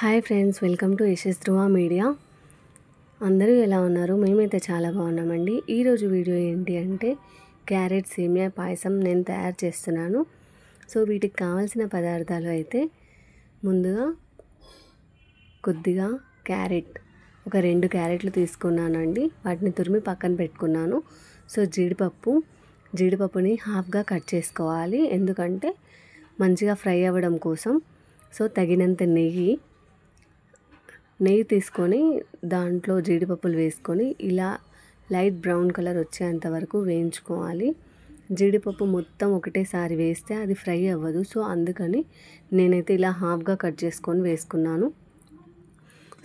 Hi friends, welcome to Yashas Dhruva media. అందరూ ఎలా ఉన్నారు? మేమైతే చాలా బాగున్నామండి. ఈరోజు వీడియో ఏంటి అంటే క్యారెట్ సేమియా పాయసం నేను తయారు చేస్తున్నాను. సో వీటికి కావాల్సిన పదార్థాలు అయితే ముందుగా కొద్దిగా క్యారెట్, ఒక 2 క్యారెట్లు తీసుకున్నానండి. వాటిని తురిమి పక్కన పెట్టుకున్నాను. సో జీడిపప్పుని హాఫ్గా కట్ చేసుకోవాలి, ఎందుకంటే మంచిగా ఫ్రై అవ్వడం కోసం. సో తగినంత నెయ్యి తీసుకొని దాంట్లో జీడిపప్పులు వేసుకొని ఇలా లైట్ బ్రౌన్ కలర్ వచ్చేంత వరకు వేయించుకోవాలి. జీడిపప్పు మొత్తం ఒకటేసారి వేస్తే అది ఫ్రై అవ్వదు. సో అందుకని నేనైతే ఇలా హాఫ్గా కట్ చేసుకొని వేసుకున్నాను.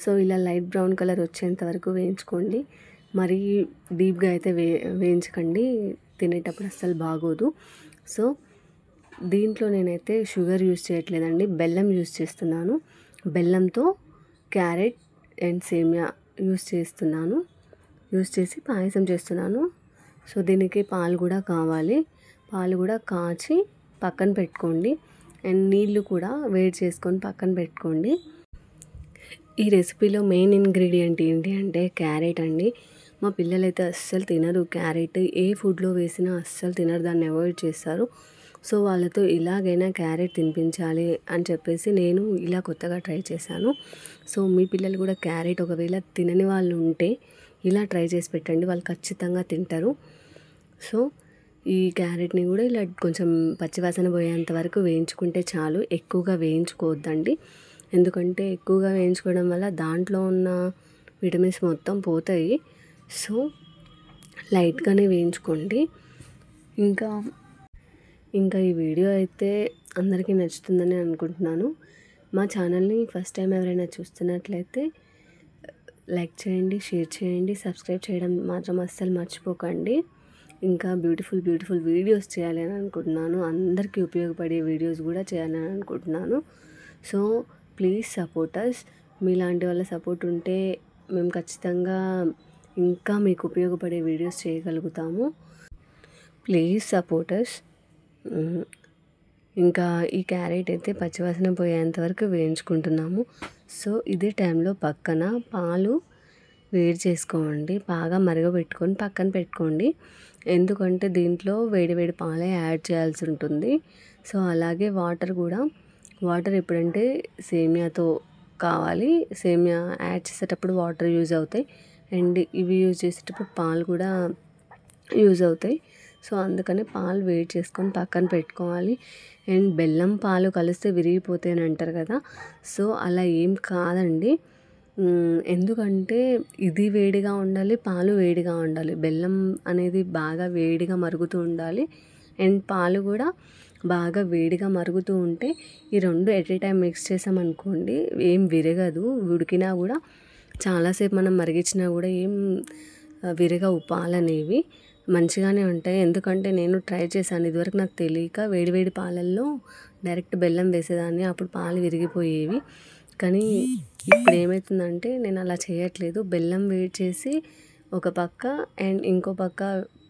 సో ఇలా లైట్ బ్రౌన్ కలర్ వచ్చేంత వరకు వేయించుకోండి. మరీ డీప్గా అయితే వేయించకండి, తినేటప్పుడు అస్సలు బాగోదు. సో దీంట్లో నేనైతే షుగర్ యూజ్ చేయట్లేదండి, బెల్లం యూజ్ చేస్తున్నాను. బెల్లంతో క్యారెట్ అండ్ సేమియా యూజ్ చేసి పాయసం చేస్తున్నాను. సో దీనికి పాలు కూడా కావాలి. పాలు కూడా కాచి పక్కన పెట్టుకోండి, అండ్ నీళ్ళు కూడా వేడి చేసుకొని పక్కన పెట్టుకోండి. ఈ రెసిపీలో మెయిన్ ఇంగ్రీడియంట్ ఏంటి అంటే క్యారెట్ అండి. మా పిల్లలైతే అస్సలు తినరు క్యారెట్, ఏ ఫుడ్లో వేసినా అస్సలు తినరు, దాన్ని అవాయిడ్ చేస్తారు. సో వాళ్ళతో ఇలాగైనా క్యారెట్ తినిపించాలి అని చెప్పేసి నేను ఇలా కొత్తగా ట్రై చేశాను. సో మీ పిల్లలు కూడా క్యారెట్ ఒకవేళ తినని వాళ్ళు ఉంటే ఇలా ట్రై చేసి పెట్టండి, వాళ్ళు ఖచ్చితంగా తింటారు. సో ఈ క్యారెట్ని కూడా ఇలా కొంచెం పచ్చివాసన పోయేంత వరకు వేయించుకుంటే చాలు, ఎక్కువగా వేయించుకోవద్దండి. ఎందుకంటే ఎక్కువగా వేయించుకోవడం వల్ల దాంట్లో ఉన్న విటమిన్స్ మొత్తం పోతాయి. సో లైట్గానే వేయించుకోండి. ఇంకా ఈ వీడియో అయితే అందరికీ నచ్చుతుందని అనుకుంటున్నాను. మా ఛానల్ని ఫస్ట్ టైం ఎవరైనా చూస్తున్నట్లయితే లైక్ చేయండి, షేర్ చేయండి, సబ్స్క్రైబ్ చేయడం మాత్రం అస్సలు మర్చిపోకండి. ఇంకా బ్యూటిఫుల్ వీడియోస్ చేయాలని అనుకుంటున్నాను, అందరికీ ఉపయోగపడే వీడియోస్ కూడా చేయాలని అనుకుంటున్నాను. So please support us. మీలాంటి వాళ్ళ సపోర్ట్ ఉంటే మేము ఖచ్చితంగా ఇంకా మీకు ఉపయోగపడే వీడియోస్ చేయగలుగుతాము. Please support us. ఇంకా ఈ క్యారెట్ అయితే పచ్చివాసన పోయేంత వరకు వేయించుకుంటున్నాము. సో ఇదే టైంలో పక్కన పాలు వేడి చేసుకోండి, బాగా మరగబెట్టుకొని పక్కన పెట్టుకోండి. ఎందుకంటే దీంట్లో వేడి పాలే యాడ్ చేయాల్సి ఉంటుంది. సో అలాగే వాటర్ ఎప్పుడంటే సేమియాతో కావాలి, సేమియా యాడ్ చేసేటప్పుడు వాటర్ యూజ్ అవుతాయి, అండ్ ఇవి యూజ్ చేసేటప్పుడు పాలు కూడా యూజ్ అవుతాయి. సో అందుకని పాలు వేడి చేసుకొని పక్కన పెట్టుకోవాలి. అండ్ బెల్లం పాలు కలిస్తే విరిగిపోతాయని అంటారు కదా, సో అలా ఏం కాదండి. ఎందుకంటే ఇది వేడిగా ఉండాలి, పాలు వేడిగా ఉండాలి, బెల్లం అనేది బాగా వేడిగా మరుగుతూ ఉండాలి, అండ్ పాలు కూడా బాగా వేడిగా మరుగుతూ ఉంటే ఈ రెండు ఎట్ ఏ టైం మిక్స్ చేసామనుకోండి ఏం విరగదు. ఉడికినా కూడా చాలాసేపు మనం మరిగించినా కూడా ఏం విరగవు, పాలు అనేవి మంచిగానే ఉంటాయి. ఎందుకంటే నేను ట్రై చేశాను, ఇదివరకు నాకు తెలియక వేడివేడి పాలల్లో డైరెక్ట్ బెల్లం వేసేదాన్ని, అప్పుడు పాలు విరిగిపోయేవి. కానీ ఇప్పుడు ఏమవుతుందంటే నేను అలా చేయట్లేదు, బెల్లం వేడి చేసి ఒక పక్క అండ్ ఇంకో పక్క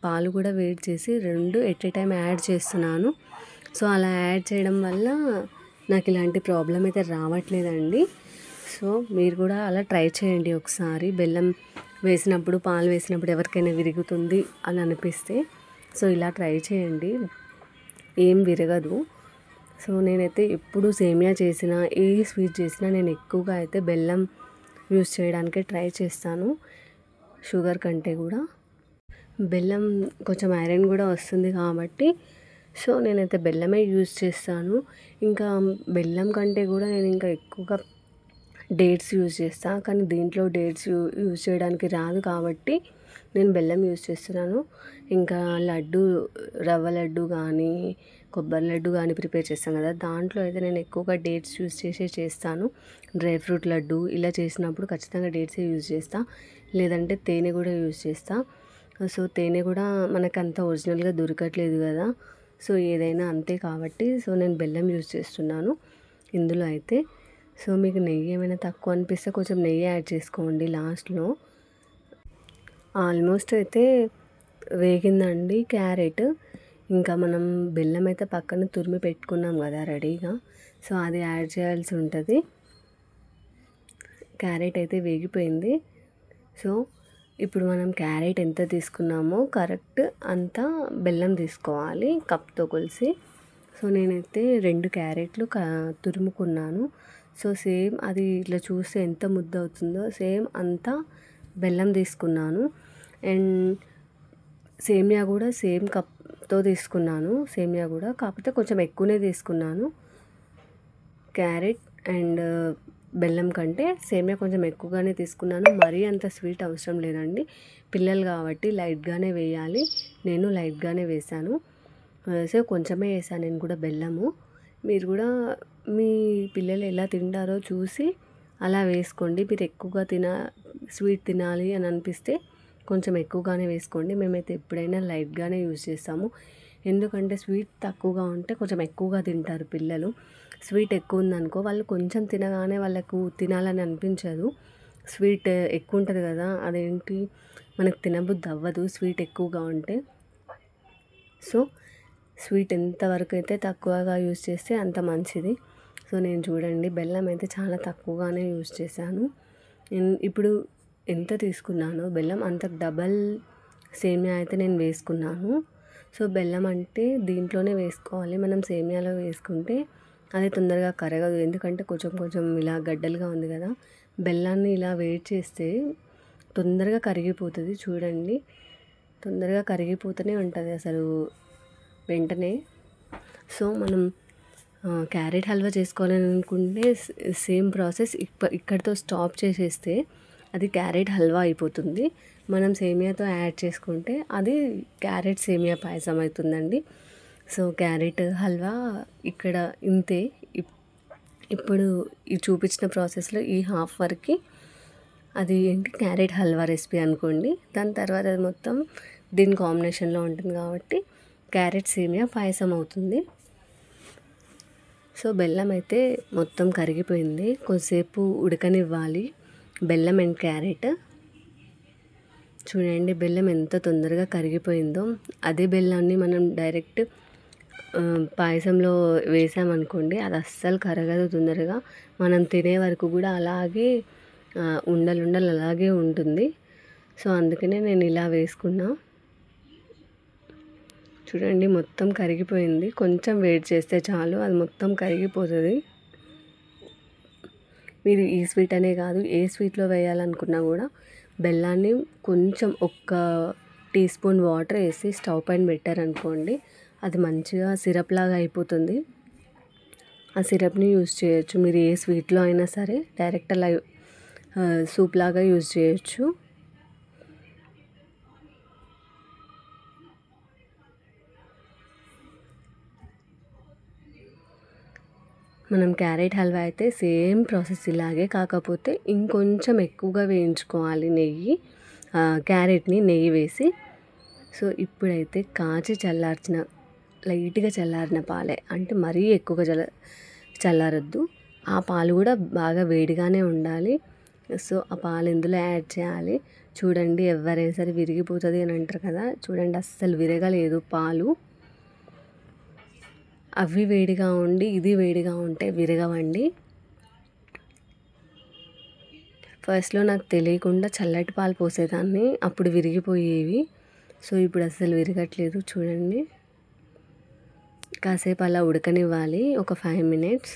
పాలు కూడా వేడి చేసి రెండు ఎట్ ఏ టైం యాడ్ చేస్తున్నాను. సో అలా యాడ్ చేయడం వల్ల నాకు ఇలాంటి ప్రాబ్లం అయితే రావట్లేదండి. సో మీరు కూడా అలా ట్రై చేయండి ఒకసారి. బెల్లం వేసినప్పుడు పాలు వేసినప్పుడు ఎవరికైనా విరుగుతుంది అని అనిపిస్తే సో ఇలా ట్రై చేయండి, ఏం విరగదు. సో నేనైతే ఎప్పుడు సేమియా చేసినా ఏ స్వీట్ చేసినా నేను ఎక్కువగా అయితే బెల్లం యూస్ చేయడానికి ట్రై చేస్తాను, షుగర్ కంటే కూడా. బెల్లం కొంచెం ఐరన్ కూడా వస్తుంది కాబట్టి సో నేనైతే బెల్లమే యూజ్ చేస్తాను. ఇంకా బెల్లం కంటే కూడా నేను ఇంకా ఎక్కువగా డేట్స్ యూజ్ చేస్తాను, కానీ దీంట్లో డేట్స్ యూజ్ చేయడానికి రాదు కాబట్టి నేను బెల్లం యూజ్ చేస్తున్నాను. ఇంకా రవ్వ లడ్డు కానీ కొబ్బరి లడ్డు కానీ ప్రిపేర్ చేస్తాను కదా, దాంట్లో అయితే నేను ఎక్కువగా డేట్స్ యూజ్ చేస్తాను. డ్రై ఫ్రూట్ లడ్డు ఇలా చేసినప్పుడు ఖచ్చితంగా డేట్సే యూజ్ చేస్తాను, లేదంటే తేనె కూడా యూజ్ చేస్తాను. సో తేనె కూడా మనకు అంత ఒరిజినల్గా దొరకట్లేదు కదా, సో ఏదైనా అంతే కాబట్టి సో నేను బెల్లం యూజ్ చేస్తున్నాను ఇందులో అయితే. సో మీకు నెయ్యి ఏమైనా తక్కువ అనిపిస్తే కొంచెం నెయ్యి యాడ్ చేసుకోండి లాస్ట్లో. ఆల్మోస్ట్ అయితే వేగిందండి క్యారెట్. ఇంకా మనం బెల్లం అయితే పక్కన తురిమి పెట్టుకున్నాం కదా రెడీగా, సో అది యాడ్ చేయాల్సి ఉంటుంది. క్యారెట్ అయితే వేగిపోయింది. సో ఇప్పుడు మనం క్యారెట్ ఎంత తీసుకున్నామో కరెక్ట్ అంత బెల్లం తీసుకోవాలి కప్తో కొలిసి. సో నేనైతే 2 క్యారెట్లు తురుముకున్నాను. సో సేమ్ అది ఇట్లా చూస్తే ఎంత ముద్ద అవుతుందో సేమ్ అంత బెల్లం తీసుకున్నాను. అండ్ సేమియా కూడా సేమ్ కప్తో తీసుకున్నాను. సేమియా కూడా కాకపోతే కొంచెం ఎక్కువనే తీసుకున్నాను. క్యారెట్ అండ్ బెల్లం కంటే సేమియా కొంచెం ఎక్కువగానే తీసుకున్నాను. మరీ అంత స్వీట్ అవసరం లేదండి, పిల్లలు కాబట్టి లైట్గానే వేయాలి. నేను లైట్గానే వేసాను. సో కొంచెమే వేసాను నేను కూడా బెల్లము. మీరు కూడా మీ పిల్లలు ఎలా తింటారో చూసి అలా వేసుకోండి. మీరు ఎక్కువగా స్వీట్ తినాలి అని అనిపిస్తే కొంచెం ఎక్కువగానే వేసుకోండి. మేమైతే ఎప్పుడైనా లైట్గానే యూజ్ చేస్తాము. ఎందుకంటే స్వీట్ తక్కువగా ఉంటే కొంచెం ఎక్కువగా తింటారు పిల్లలు. స్వీట్ ఎక్కువ ఉందనుకో వాళ్ళు కొంచెం తినగానే వాళ్ళకు తినాలని అనిపించదు. స్వీట్ ఎక్కువ ఉంటుంది కదా, అదేంటి మనకు తినబుద్ధి అవ్వదు స్వీట్ ఎక్కువగా ఉంటే. సో స్వీట్ ఎంతవరకు అయితే తక్కువగా యూజ్ చేస్తే అంత మంచిది. సో నేను చూడండి బెల్లం అయితే చాలా తక్కువగానే యూజ్ చేశాను. ఇప్పుడు ఎంత తీసుకున్నానో బెల్లం అంతకు డబల్ సేమియా అయితే నేను వేసుకున్నాను. సో బెల్లం అంటే దీంట్లోనే వేసుకోవాలి. మనం సేమియాలో వేసుకుంటే అది తొందరగా కరగదు, ఎందుకంటే కొంచెం కొంచెం ఇలా గడ్డలుగా ఉంది కదా. బెల్లాన్ని ఇలా వేడి చేస్తే తొందరగా కరిగిపోతుంది. చూడండి తొందరగా కరిగిపోతూనే ఉంటుంది అసలు వెంటనే. సో మనం క్యారెట్ హల్వా చేసుకోవాలని అనుకుంటే సేమ్ ప్రాసెస్ ఇక్కడితో స్టాప్ చేసేస్తే అది క్యారెట్ హల్వా అయిపోతుంది. మనం సేమియాతో యాడ్ చేసుకుంటే అది క్యారెట్ సేమియా పాయసం అవుతుందండి. సో క్యారెట్ హల్వా ఇక్కడ ఇంతే. ఇప్పుడు ఈ చూపించిన ప్రాసెస్లో ఈ హాఫ్ వరకు అది ఏంటి క్యారెట్ హల్వా రెసిపీ అనుకోండి. దాని తర్వాత అది మొత్తం దీని కాంబినేషన్లో ఉంటుంది కాబట్టి క్యారెట్ సేమియా పాయసం అవుతుంది. సో బెల్లం అయితే మొత్తం కరిగిపోయింది. కొద్దిసేపు ఉడకనివ్వాలి బెల్లం అండ్ క్యారెట్. చూడండి బెల్లం ఎంత తొందరగా కరిగిపోయిందో. అదే బెల్లాన్ని మనం డైరెక్ట్ పాయసంలో వేసామనుకోండి అది అస్సలు కరగదు తొందరగా. మనం తినే వరకు కూడా అలాగే ఉండలు అలాగే ఉంటుంది. సో అందుకనే నేను ఇలా వేసుకున్నా. చూడండి మొత్తం కరిగిపోయింది. కొంచెం వేడి చేస్తే చాలు అది మొత్తం కరిగిపోతుంది. మీరు ఈ స్వీట్ అనే కాదు ఏ స్వీట్లో వేయాలనుకున్నా కూడా బెల్లాన్ని కొంచెం 1 టీ స్పూన్ వాటర్ వేసి స్టవ్ పైన పెట్టారనుకోండి అది మంచిగా సిరప్ లాగా అయిపోతుంది. ఆ సిరప్ని యూజ్ చేయొచ్చు మీరు ఏ స్వీట్లో అయినా సరే. డైరెక్ట్ అలా సూప్ లాగా యూజ్ చేయొచ్చు. మనం క్యారెట్ హల్వా అయితే సేమ్ ప్రాసెస్ ఇలాగే, కాకపోతే ఇంకొంచెం ఎక్కువగా వేయించుకోవాలి నెయ్యి, క్యారెట్ని నెయ్యి వేసి. సో ఇప్పుడైతే కాచి లైట్గా చల్లారిన పాలే, అంటే మరీ ఎక్కువగా చల్లారొద్దు. ఆ పాలు కూడా బాగా వేడిగానే ఉండాలి. సో ఆ పాలు ఇందులో యాడ్ చేయాలి. చూడండి ఎవరైనా సరే విరిగిపోతుంది అని అంటారు కదా, చూడండి అస్సలు విరగలేదు పాలు. అవి వేడిగా ఉండి ఇది వేడిగా ఉంటే విరగవండి. ఫస్ట్లో నాకు తెలియకుండా చల్లటి పాలు పోసేదాన్ని, అప్పుడు విరిగిపోయేవి. సో ఇప్పుడు అస్సలు విరగట్లేదు. చూడండి కాసేపు అలా ఉడకనివ్వాలి ఒక 5 minutes.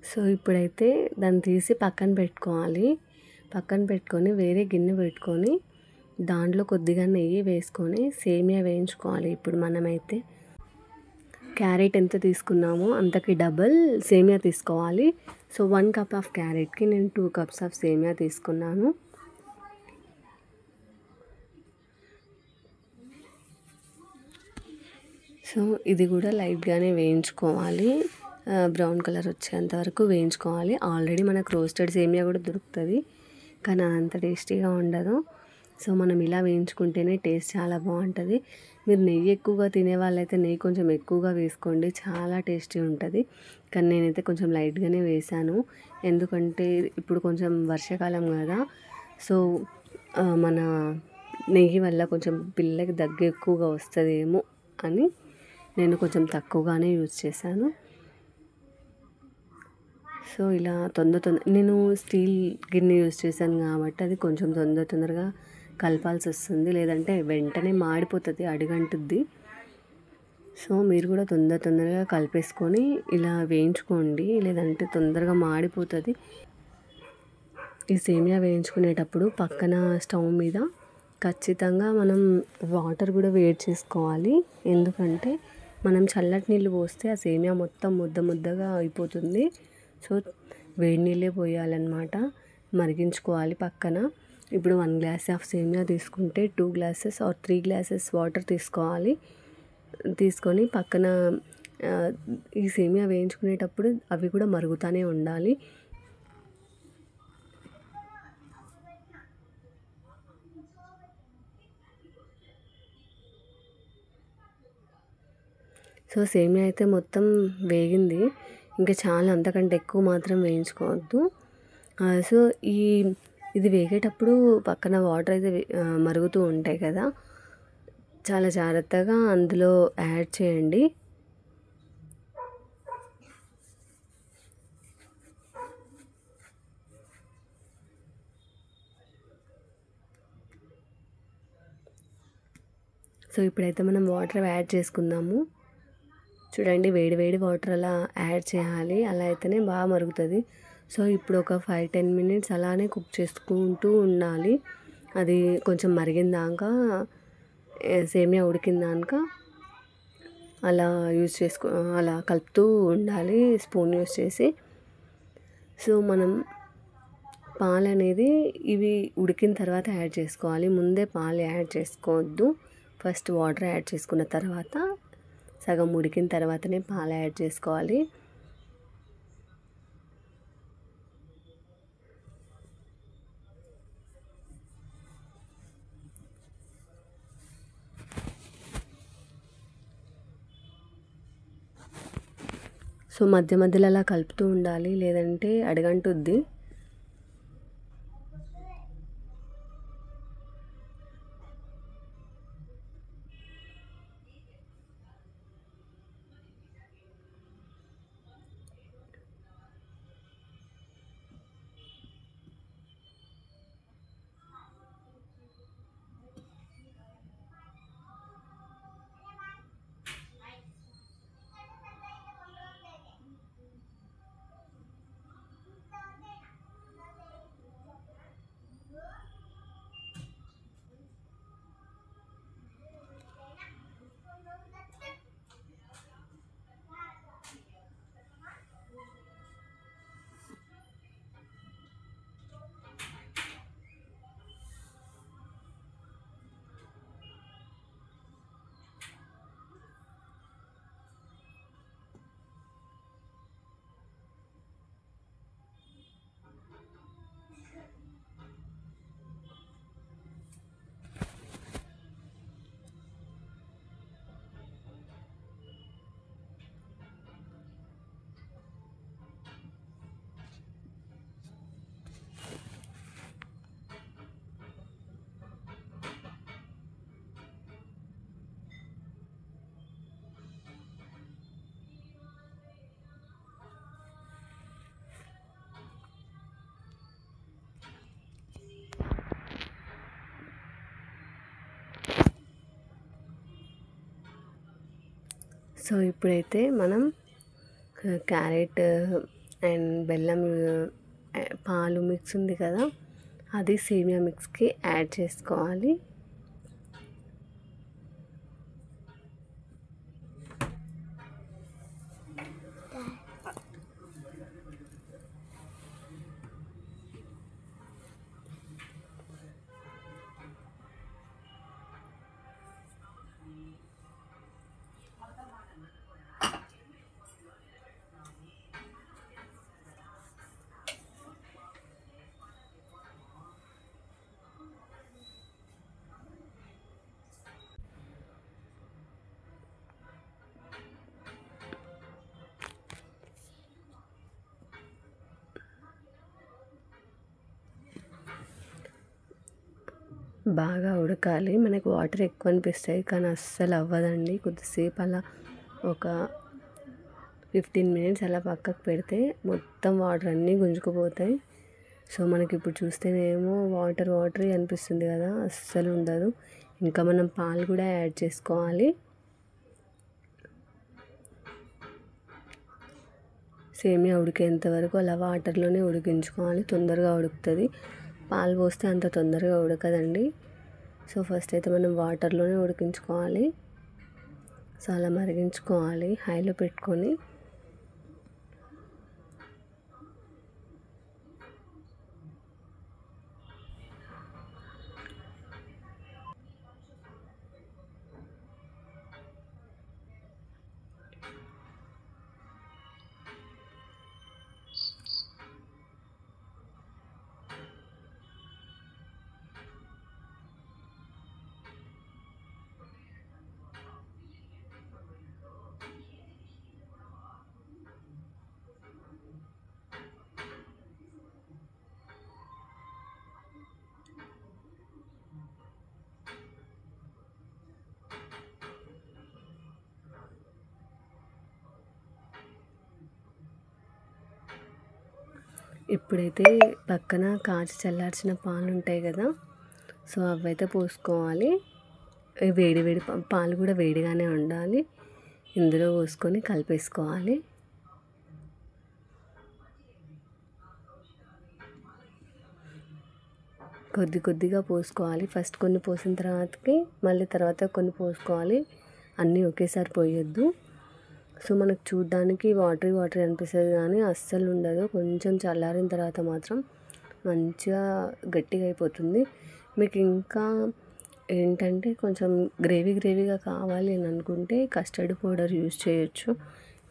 సో ఇప్పుడైతే దాన్ని తీసి పక్కన పెట్టుకోవాలి. పక్కన పెట్టుకొని వేరే గిన్నె పెట్టుకొని దాంట్లో కొద్దిగా నెయ్యి వేసుకొని సేమియా వేయించుకోవాలి. ఇప్పుడు మనమైతే క్యారెట్ ఎంత తీసుకున్నామో అంతకి డబల్ సేమియా తీసుకోవాలి. సో 1 cup ఆఫ్ క్యారెట్కి నేను 2 cups ఆఫ్ సేమియా తీసుకున్నాను. సో ఇది కూడా లైట్గానే వేయించుకోవాలి, బ్రౌన్ కలర్ వచ్చేంత వరకు వేయించుకోవాలి. ఆల్రెడీ మనకు రోస్టెడ్ సేమియా కూడా దొరుకుతుంది, కానీ అంత టేస్టీగా ఉండదు. సో మనం ఇలా వేయించుకుంటేనే టేస్ట్ చాలా బాగుంటుంది. మీరు నెయ్యి ఎక్కువగా తినే వాళ్ళైతే నెయ్యి కొంచెం ఎక్కువగా వేసుకోండి, చాలా టేస్టీ ఉంటుంది. కానీ నేనైతే కొంచెం లైట్గానే వేసాను, ఎందుకంటే ఇప్పుడు కొంచెం వర్షాకాలం కదా. సో మన నెయ్యి వల్ల కొంచెం పిల్లకి దగ్గు ఎక్కువగా వస్తుందేమో అని నేను కొంచెం తక్కువగానే యూజ్ చేశాను. సో ఇలా నేను స్టీల్ గిన్నె యూజ్ చేశాను కాబట్టి అది కొంచెం తొందరగా కలపాల్సి వస్తుంది, లేదంటే వెంటనే మాడిపోతుంది, అడుగంటుద్ది. సో మీరు కూడా తొందరగా కలిపేసుకొని ఇలా వేయించుకోండి, లేదంటే తొందరగా మాడిపోతుంది. ఈ సేమియా వేయించుకునేటప్పుడు పక్కన స్టవ్ మీద ఖచ్చితంగా మనం వాటర్ కూడా వేడి చేసుకోవాలి, ఎందుకంటే మనం చల్లటి నీళ్ళు పోస్తే ఆ సేమియా మొత్తం ముద్దగా అయిపోతుంది. సో వేడి నీళ్ళే పోయాలన్నమాట, మరిగించుకోవాలి పక్కన. ఇప్పుడు 1 గ్లాస్ ఆఫ్ సేమియా తీసుకుంటే 2 గ్లాసెస్ ఆర్ 3 గ్లాసెస్ వాటర్ తీసుకోవాలి. తీసుకొని పక్కన ఈ సేమియా వేయించుకునేటప్పుడు అవి కూడా మరుగుతూనే ఉండాలి. సో సేమియా అయితే మొత్తం వేగింది, ఇంకా చాలా, అంతకంటే ఎక్కువ మాత్రం వేయించుకోవద్దు. సో ఇది వేగేటప్పుడు పక్కన వాటర్ అయితే మరుగుతూ ఉంటాయి కదా, చాలా జాగ్రత్తగా అందులో యాడ్ చేయండి. సో ఇప్పుడైతే మనం వాటర్ యాడ్ చేసుకుందాము. చూడండి, వేడి వాటర్ అలా యాడ్ చేయాలి, అలా అయితేనే బాగా మరుగుతుంది. సో ఇప్పుడు ఒక 5-10 మినిట్స్ అలానే కుక్ చేసుకుంటూ ఉండాలి. అది కొంచెం మరిగిందాక, సేమియా ఉడికిందాక అలా అలా కలుపుతూ ఉండాలి స్పూన్ యూస్ చేసి. సో మనం పాలు అనేది ఇవి ఉడికిన తర్వాత యాడ్ చేసుకోవాలి, ముందే పాలు యాడ్ చేసుకోవద్దు. ఫస్ట్ వాటర్ యాడ్ చేసుకున్న తర్వాత సగం ఉడికిన తర్వాతనే పాలు యాడ్ చేసుకోవాలి. సో మధ్యలో అలా కలుపుతూ ఉండాలి, లేదంటే అడుగంటుద్ది. సో ఇప్పుడైతే మనం క్యారెట్ అండ్ బెల్లం పాలు మిక్స్ ఉంది కదా, అది సేమియా మిక్స్కి యాడ్ చేసుకోవాలి. బాగా ఉడకాలి. మనకు వాటర్ ఎక్కువ అనిపిస్తాయి కానీ అస్సలు అవ్వదండి. కొద్దిసేపు అలా ఒక 15 మినిట్స్ అలా పక్కకు పెడితే మొత్తం వాటర్ అన్నీ గుంజుకుపోతాయి. సో మనకి ఇప్పుడు చూస్తేనేమో వాటర్ అనిపిస్తుంది కదా, అస్సలు ఉండదు. ఇంకా మనం పాలు కూడా యాడ్ చేసుకోవాలి. సేమియా ఉడికేంత వరకు అలా వాటర్లోనే ఉడికించుకోవాలి. తొందరగా ఉడుకుతుంది. పాలు పోస్తే అంత తొందరగా ఉడకదండి. సో ఫస్ట్ అయితే మనం వాటర్లోనే ఉడికించుకోవాలి. సో అలా మరిగించుకోవాలి హైలో పెట్టుకొని. ఇప్పుడైతే పక్కన కాచి చల్లార్చిన పాలు ఉంటాయి కదా, సో అవైతే పోసుకోవాలి. వేడి వేడి పాలు కూడా వేడిగానే ఉండాలి. ఇందులో పోసుకొని కలిపేసుకోవాలి. కొద్దిగా పోసుకోవాలి. ఫస్ట్ కొన్ని పోసిన తర్వాతకి మళ్ళీ తర్వాత కొన్ని పోసుకోవాలి. అన్నీ ఒకేసారి పోయొద్దు. సో మనకు చూడ్డానికి వాటరీ అనిపిస్తుంది కానీ అస్సలు ఉండదు. కొంచెం చల్లారిన తర్వాత మాత్రం మంచిగా గట్టిగా అయిపోతుంది. మీకు ఇంకా ఏంటంటే కొంచెం గ్రేవీగా కావాలి అని అనుకుంటే కస్టర్డ్ పౌడర్ యూజ్ చేయొచ్చు.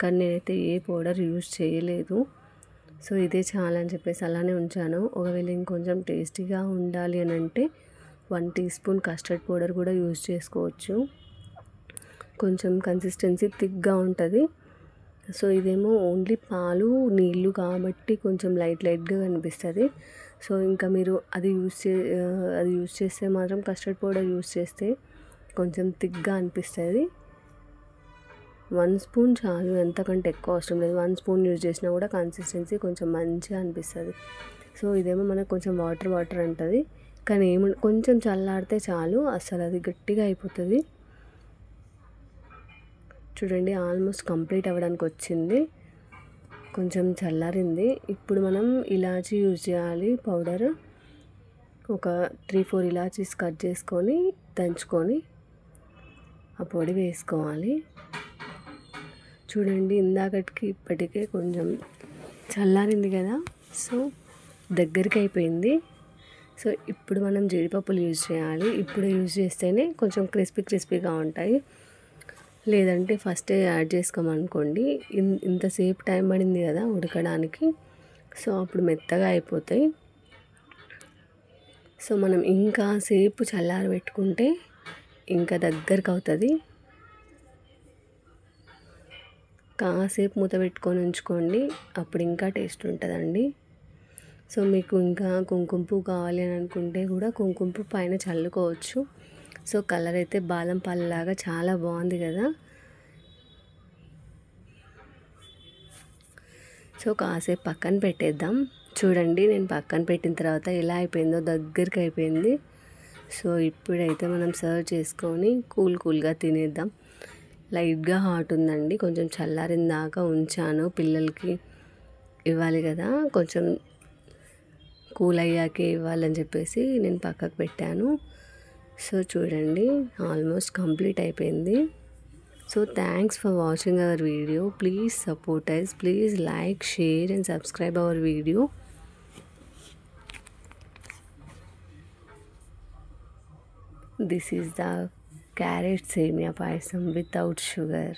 కానీ నేనైతే ఏ పౌడర్ యూజ్ చేయలేదు. సో ఇదే చాలా అని చెప్పేసి అలానే ఉంచాను. ఒకవేళ ఇంకొంచెం టేస్టీగా ఉండాలి అని అంటే 1 టీ స్పూన్ కస్టర్డ్ పౌడర్ కూడా యూజ్ చేసుకోవచ్చు. కొంచెం కన్సిస్టెన్సీ థిక్గా ఉంటుంది. సో ఇదేమో ఓన్లీ పాలు నీళ్ళు కాబట్టి కొంచెం లైట్గా కనిపిస్తుంది. సో ఇంకా మీరు అది యూజ్ చేస్తే మాత్రం కస్టర్డ్ పౌడర్ యూజ్ చేస్తే కొంచెం థిక్గా అనిపిస్తుంది. 1 స్పూన్ చాలు, ఎంతకంటే ఎక్కువ అవసరం లేదు. 1 స్పూన్ యూజ్ చేసినా కూడా కన్సిస్టెన్సీ కొంచెం మంచిగా అనిపిస్తుంది. సో ఇదేమో మనకు కొంచెం వాటర్ ఉంటుంది కానీ కొంచెం చల్లారితే చాలు, అసలు అది గట్టిగా అయిపోతుంది. చూడండి ఆల్మోస్ట్ కంప్లీట్ అవ్వడానికి వచ్చింది. కొంచెం చల్లారింది. ఇప్పుడు మనం ఇలాచీ యూజ్ చేయాలి పౌడర్. ఒక 3-4 ఇలాచీస్ కట్ చేసుకొని దంచుకొని ఆ పొడి వేసుకోవాలి. చూడండి ఇందాకటికి ఇప్పటికే కొంచెం చల్లారింది కదా, సో దగ్గరికి అయిపోయింది. సో ఇప్పుడు మనం జీడిపప్పులు యూజ్ చేయాలి. ఇప్పుడు యూజ్ చేస్తేనే కొంచెం క్రిస్పీగా ఉంటాయి. లేదంటే ఫస్టే యాడ్ చేసుకోమనుకోండి, ఇంతసేపు టైం పడింది కదా ఉడకడానికి, సో అప్పుడు మెత్తగా అయిపోతాయి. సో మనం ఇంకా సేపు చల్లారబెట్టుకుంటే ఇంకా దగ్గరకు అవుతుంది. కాసేపు మూత పెట్టుకొని ఉంచుకోండి, అప్పుడు ఇంకా టేస్ట్ ఉంటుందండి. సో మీకు ఇంకా కుంకుమ పువ్వు కావాలి అని అనుకుంటే కూడా కుంకుమ పువ్వు పైన చల్లుకోవచ్చు. సో కలర్ అయితే బాదం పాలలాగా చాలా బాగుంది కదా. సో కాసేపు పక్కన పెట్టేద్దాం. చూడండి నేను పక్కన పెట్టిన తర్వాత ఎలా అయిపోయిందో, దగ్గరికి అయిపోయింది. సో ఇప్పుడైతే మనం సర్వ్ చేసుకొని కూల్గా తినేద్దాం. లైట్గా హాట్ ఉందండి, కొంచెం చల్లారిన దాకా ఉంచాను, పిల్లలకి ఇవ్వాలి కదా, కొంచెం కూల్ అయ్యాకే ఇవ్వాలని చెప్పేసి నేను పక్కకు పెట్టాను. సో చూడండి ఆల్మోస్ట్ కంప్లీట్ అయిపోయింది. So thanks for watching our video. Please support us. Please like, share and subscribe our video. This is the carrot semia payasam without sugar.